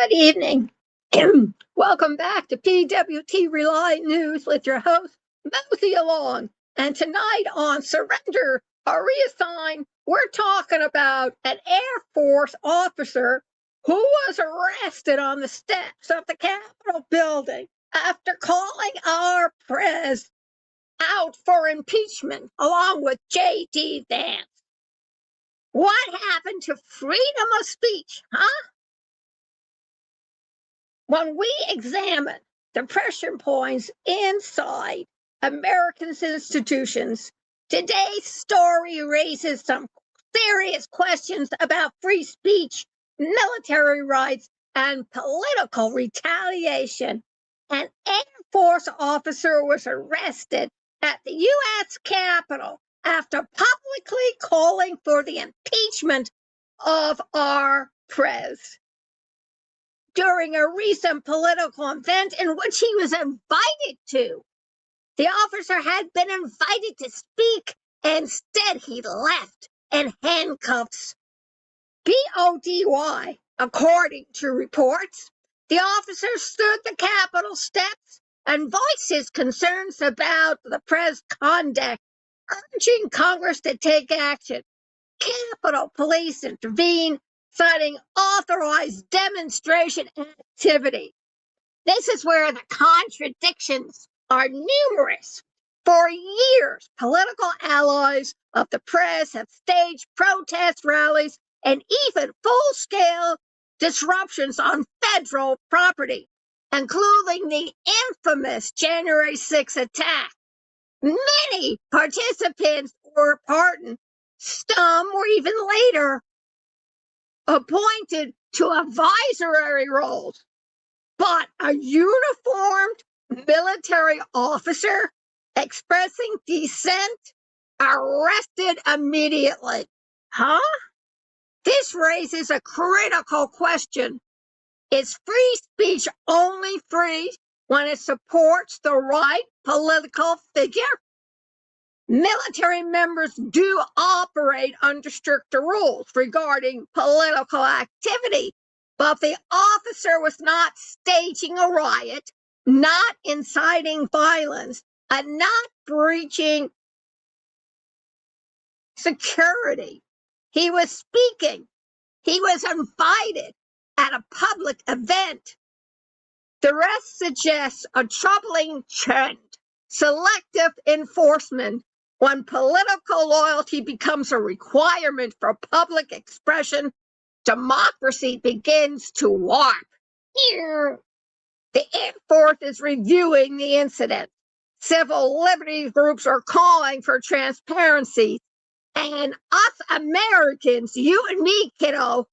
Good evening. Welcome back to PWT Reliant News with your host, Mosey Along. And tonight on Surrender or Reassign, we're talking about an Air Force officer who was arrested on the steps of the Capitol building after calling our Prez out for impeachment along with J.D. Vance. What happened to freedom of speech, huh? When we examine the pressure points inside Americans' institutions, today's story raises some serious questions about free speech, military rights, and political retaliation. An Air Force officer was arrested at the U.S. Capitol after publicly calling for the impeachment of our Prez during a recent political event in which he was invited to. The officer had been invited to speak. Instead, he left in handcuffs. BODY, according to reports, the officer stood the Capitol steps and voiced his concerns about the Prez conduct, urging Congress to take action. Capitol Police intervened, citing authorized demonstration activity. This is where the contradictions are numerous. For years, political allies of the Prez have staged protest rallies and even full-scale disruptions on federal property, including the infamous January 6 attack. Many participants were pardoned. Some were even later appointed to advisory roles. But a uniformed military officer expressing dissent arrested immediately. Huh? This raises a critical question. Is free speech only free when it supports the right political figure? Military members do operate under stricter rules regarding political activity, but the officer was not staging a riot, not inciting violence, and not breaching security. He was speaking. He was invited at a public event. The rest suggests a troubling trend, selective enforcement. When political loyalty becomes a requirement for public expression, democracy begins to warp. Here, the Air Force is reviewing the incident. Civil liberties groups are calling for transparency. And us Americans, you and me, kiddo,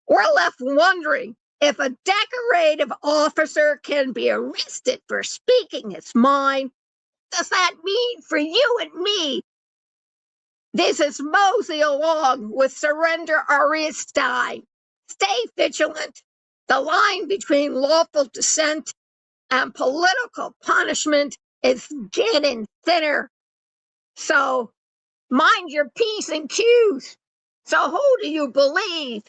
we're left wondering if a decorative officer can be arrested for speaking his mind. Does that mean for you and me? This is Mosey Along with Surrender or Reassign. Stay vigilant. The line between lawful dissent and political punishment is getting thinner. So mind your P's and Q's. So who do you believe?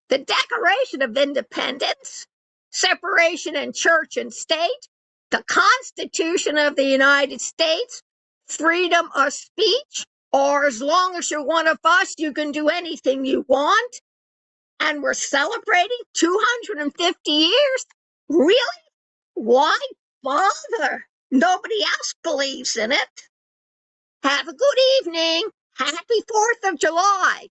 The Declaration of Independence, separation in church and state, the Constitution of the United States, freedom of speech, or as long as you're one of us, you can do anything you want, and we're celebrating 250 years? Really? Why bother? Nobody else believes in it. Have a good evening. Happy 4th of July.